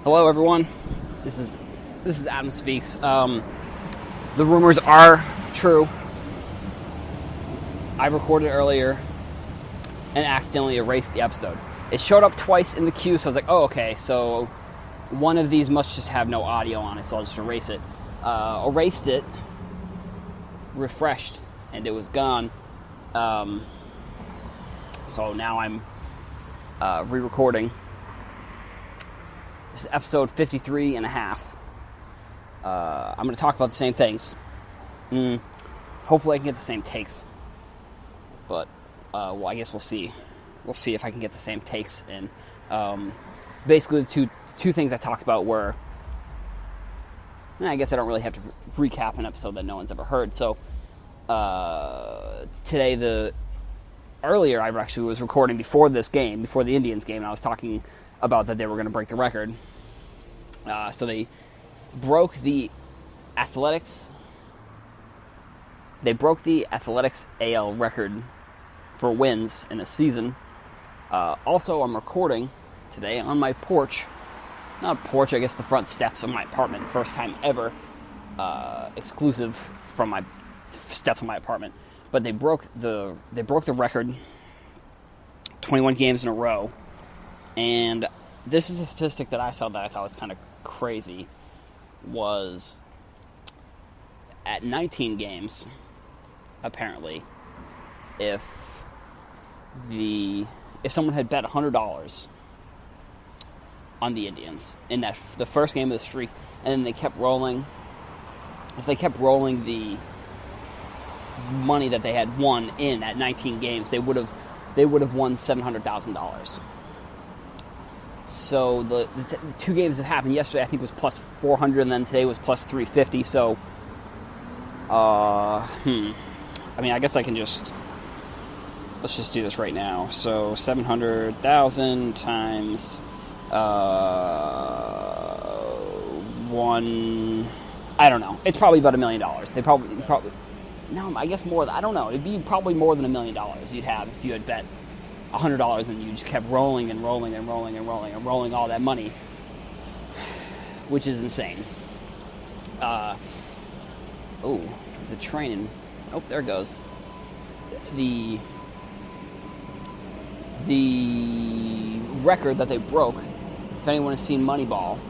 Hello, everyone. This is Adam Speaks. The rumors are true. I recorded earlier and accidentally erased the episode. It showed up twice in the queue, so I was like, oh, okay, so one of these must just have no audio on it, so I'll just erase it. Erased it, refreshed, and it was gone. So now I'm re-recording. This is episode 53 and a half. I'm going to talk about the same things. Hopefully I can get the same takes. But, well, I guess we'll see. We'll see if I can get the same takes. And basically the two things I talked about were... I guess I don't really have to recap an episode that no one's ever heard. So, today, earlier I actually was recording before this game, before the Indians game, and I was talking about that they were going to break the record. So they broke the Athletics. They broke the Athletics AL record for wins in a season. Also, I'm recording today on my porch. Not a porch, I guess the front steps of my apartment. First time ever exclusive from my steps of my apartment. But they broke the record 21 games in a row. And this is a statistic that I saw that I thought was kind of crazy. Was at 19 games, apparently, if someone had bet $100 on the Indians in the first game of the streak, and then they kept rolling, if they kept rolling the money that they had won in at 19 games, they would have won $700,000. So the two games that happened yesterday, I think, was plus 400, and then today was plus 350. So, I mean, I guess I can let's just do this right now. So 700,000 times one. I don't know. It's probably about $1 million. They probably. No, I guess more. I don't know. It'd be probably more than $1 million you'd have if you had bet $100 and you just kept rolling and rolling and rolling and rolling and rolling all that money, which is insane. There's a train and there it goes. The record that they broke, if anyone has seen Moneyball,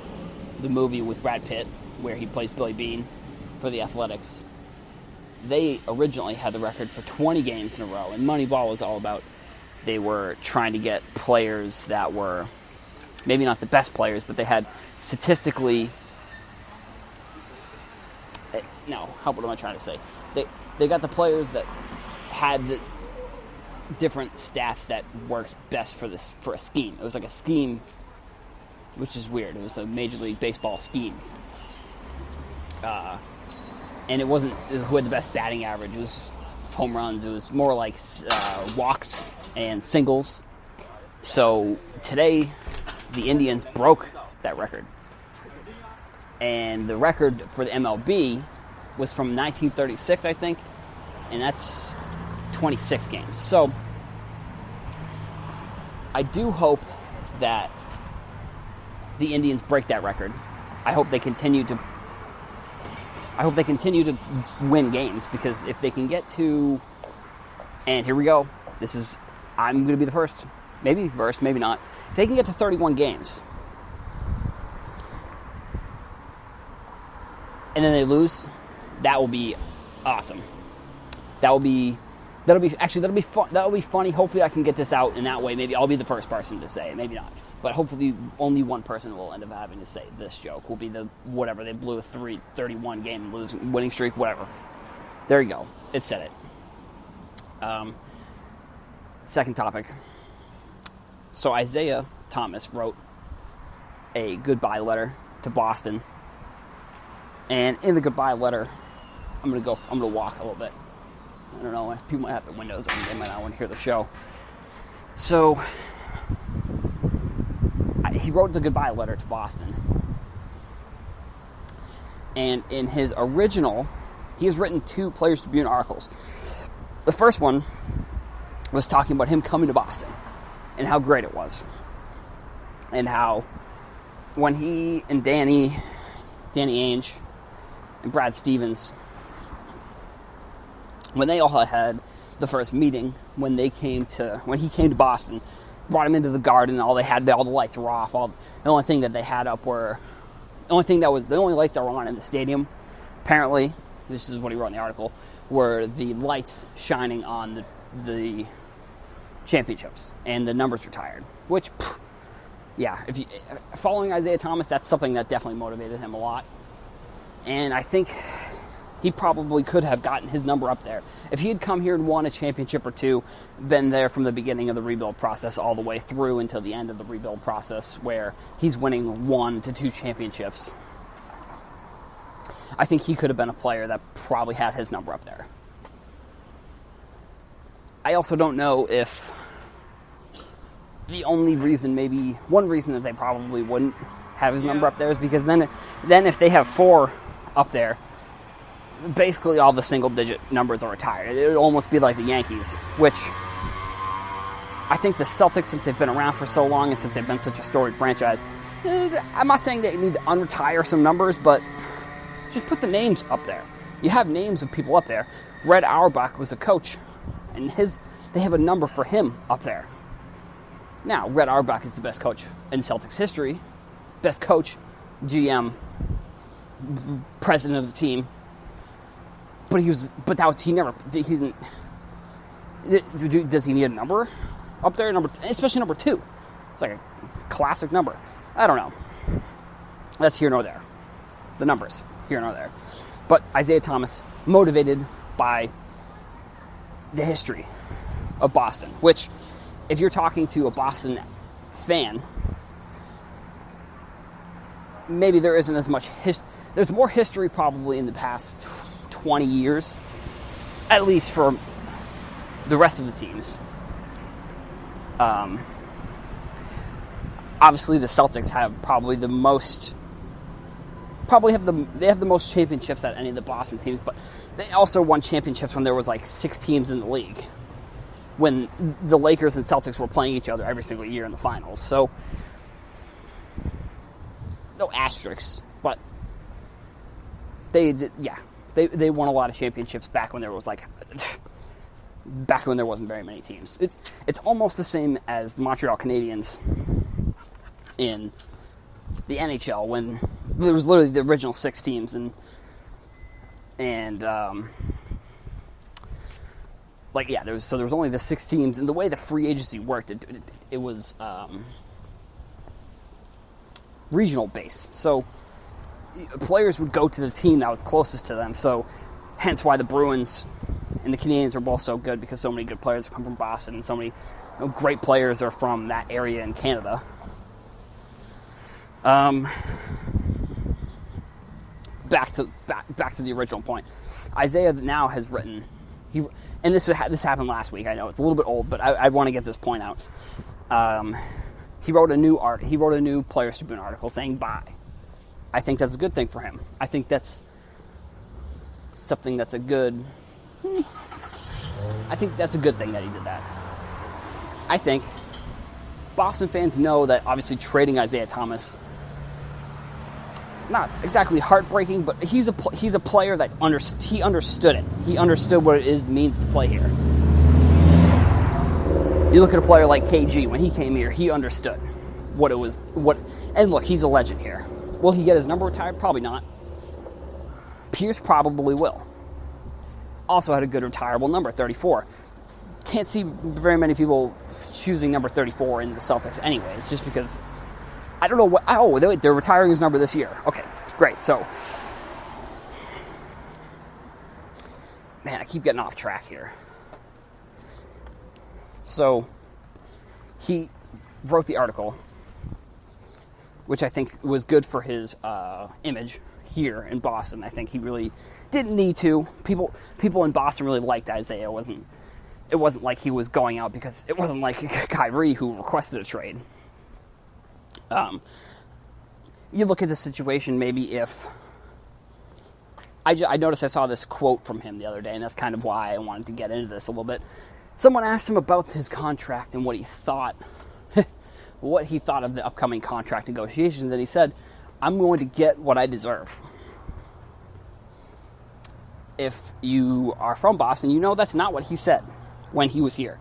the movie with Brad Pitt, where he plays Billy Bean for the Athletics, they originally had the record for 20 games in a row, and Moneyball was all about they were trying to get players that were maybe not the best players, but they had statistically... what am I trying to say? They got the players that had the different stats that worked best for a scheme. It was like a scheme, which is weird. It was a Major League Baseball scheme. And it wasn't who had the best batting average. It was home runs. It was more like walks and singles. So today, the Indians broke that record. And the record for the MLB was from 1936, I think, and that's 26 games. So I do hope that the Indians break that record. I hope they continue to win games, because if they can get to, and here we go, I'm going to be the first, maybe not. If they can get to 31 games, and then they lose, that will be awesome. That'll be fun. That'll be funny. Hopefully I can get this out in that way. Maybe I'll be the first person to say it, maybe not. But hopefully only one person will end up having to say this joke. Will be the whatever. They blew a 31 game winning streak, whatever. There you go. It said it. Second topic. So Isaiah Thomas wrote a goodbye letter to Boston. And in the goodbye letter, I'm gonna walk a little bit. I don't know, people might have their windows open, they might not want to hear the show. So he wrote the goodbye letter to Boston. And in his original, he has written 2 Players Tribune articles. The first one was talking about him coming to Boston and how great it was. And how when he and Danny Ainge, and Brad Stevens, when they all had the first meeting, when he came to Boston, brought him into the Garden, all the lights were off. The only thing that they had up were the only lights that were on in the stadium. Apparently, this is what he wrote in the article, were the lights shining on the championships, and the numbers retired. Which, yeah, following Isaiah Thomas, that's something that definitely motivated him a lot. And I think he probably could have gotten his number up there. If he had come here and won a championship or two, been there from the beginning of the rebuild process all the way through until the end of the rebuild process, where he's winning 1 to 2 championships, I think he could have been a player that probably had his number up there. I also don't know if one reason that they probably wouldn't have his number up there is because then if they have 4 up there, basically all the single-digit numbers are retired. It would almost be like the Yankees, which I think the Celtics, since they've been around for so long and since they've been such a storied franchise, I'm not saying they need to unretire some numbers, but just put the names up there. You have names of people up there. Red Auerbach was a coach, and they have a number for him up there. Now, Red Auerbach is the best coach in Celtics history. Best coach, GM, president of the team. But he didn't. Does he need a number up there? Especially number 2. It's like a classic number. I don't know. That's here nor there. The numbers, here nor there. But Isaiah Thomas, motivated by the history of Boston, which, if you're talking to a Boston fan, maybe there isn't as much history. There's more history probably in the past 20 years, at least for the rest of the teams. Obviously, the Celtics have probably the most. They have the most championships at any of the Boston teams, but they also won championships when there was like 6 teams in the league, when the Lakers and Celtics were playing each other every single year in the finals. So, no asterisks, but they won a lot of championships back when there wasn't very many teams. It's almost the same as the Montreal Canadiens in the NHL, when there was literally the original 6 teams, and there was only the 6 teams, and the way the free agency worked, it was regional based. So players would go to the team that was closest to them. So hence why the Bruins and the Canadiens are both so good, because so many good players come from Boston, and so many great players are from that area in Canada. Back to the original point. Isaiah now has written, and this happened last week. I know it's a little bit old, but I want to get this point out. He wrote a new Players Tribune article saying bye. I think that's a good thing for him. I think that's something that's a good. I think that's a good thing that he did that. I think Boston fans know that obviously trading Isaiah Thomas, not exactly heartbreaking, but he's a player that he understood it. He understood what it means to play here. You look at a player like KG, when he came here, he understood what it was. And look, he's a legend here. Will he get his number retired? Probably not. Pierce probably will. Also had a good retirable number, 34. Can't see very many people choosing number 34 in the Celtics anyways, just because I don't know what. Oh, they're retiring his number this year. Okay, great. So, man, I keep getting off track here. So, he wrote the article, which I think was good for his image here in Boston. I think he really didn't need to. People in Boston really liked Isaiah. It wasn't like he was going out because it wasn't like Kyrie who requested a trade. You look at the situation, maybe if I noticed I saw this quote from him the other day, and that's kind of why I wanted to get into this a little bit. Someone asked him about his contract and what he thought what he thought of the upcoming contract negotiations, and he said, I'm going to get what I deserve. If you are from Boston, you know that's not what he said when he was here.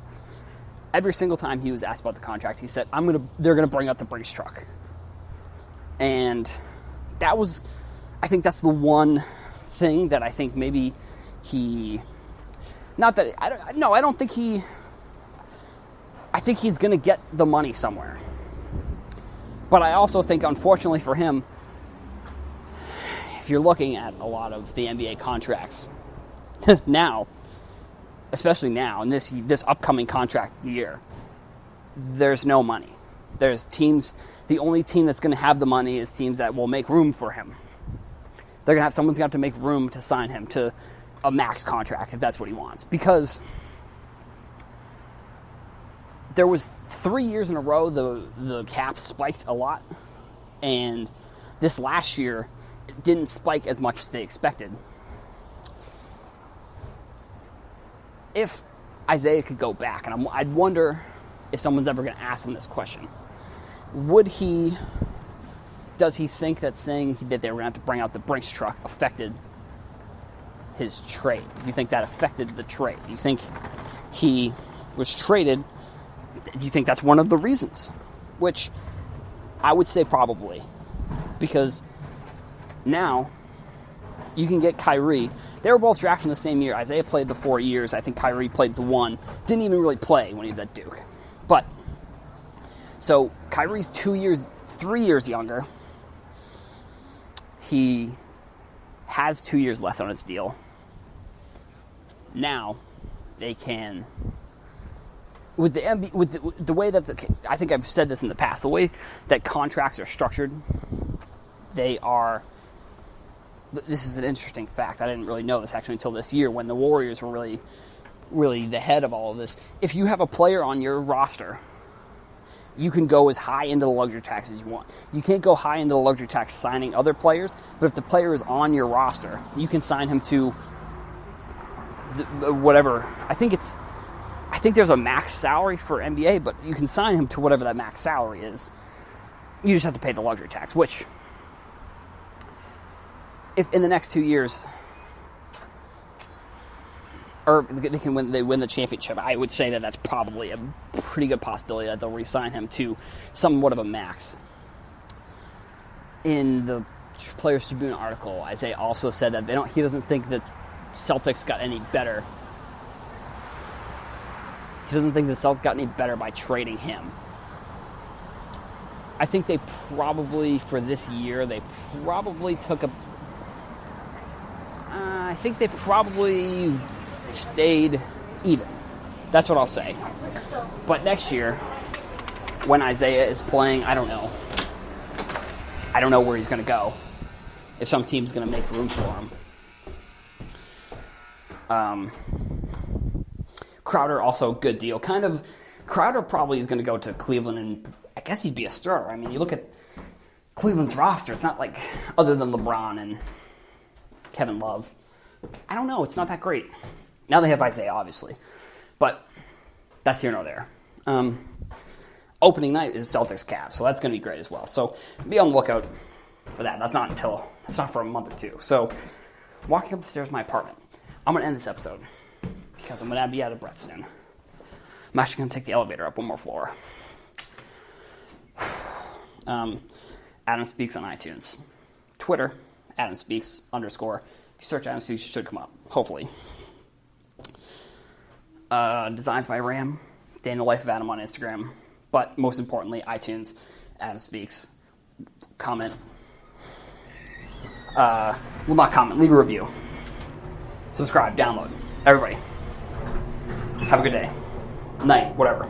Every single time he was asked about the contract, he said, they're going to bring out the Brinks truck. And I think that's the one thing that I think maybe I think he's going to get the money somewhere. But I also think, unfortunately for him, if you're looking at a lot of the NBA contracts now, especially now, in this upcoming contract year, there's no money. There's teams, the only team that's going to have the money is teams that will make room for him. Someone's going to have to make room to sign him to a max contract if that's what he wants. Because there was 3 years in a row the cap spiked a lot, and this last year it didn't spike as much as they expected. If Isaiah could go back, and I'd wonder if someone's ever going to ask him this question, does he think that saying that they were going to have to bring out the Brinks truck affected his trade? Do you think that affected the trade? Do you think he was traded? Do you think that's one of the reasons? Which I would say probably. Because now you can get Kyrie. They were both drafted in the same year. Isaiah played the 4 years. I think Kyrie played the 1. Didn't even really play when he was at Duke. But, so Kyrie's 3 years younger. He has 2 years left on his deal. Now, they can, with the way that I think I've said this in the past, the way that contracts are structured, this is an interesting fact. I didn't really know this actually until this year when the Warriors were really, really the head of all of this. If you have a player on your roster, you can go as high into the luxury tax as you want. You can't go high into the luxury tax signing other players, but if the player is on your roster, you can sign him to whatever. I think there's a max salary for NBA, but you can sign him to whatever that max salary is. You just have to pay the luxury tax, which, if in the next 2 years, or they win the championship, I would say that that's probably a pretty good possibility that they'll re-sign him to somewhat of a max. In the Players Tribune article, Isaiah also said that he doesn't think that Celtics got any better. He doesn't think the Celtics got any better by trading him. I think they probably, for this year, I think they probably stayed even. That's what I'll say. But next year, when Isaiah is playing, I don't know. I don't know where he's going to go. If some team's going to make room for him. Crowder, also good deal. Crowder probably is going to go to Cleveland, and I guess he'd be a starter. I mean, you look at Cleveland's roster, it's not like, other than LeBron and Kevin Love, I don't know, it's not that great. Now they have Isaiah, obviously. But that's here nor there. Opening night is Celtics-Cavs, so that's going to be great as well. So be on the lookout for that. That's not for a month or two. So walking up the stairs of my apartment, I'm going to end this episode because I'm going to be out of breath soon. I'm actually going to take the elevator up one more floor. Adam Speaks on iTunes. Twitter, Adam Speaks _ If you search Adam Speaks, it should come up, hopefully. Designs by Ram. Day in the Life of Adam on Instagram. But most importantly, iTunes, Adam Speaks. Comment. Not comment, leave a review. Subscribe, download. Everybody, have a good day. Night, whatever.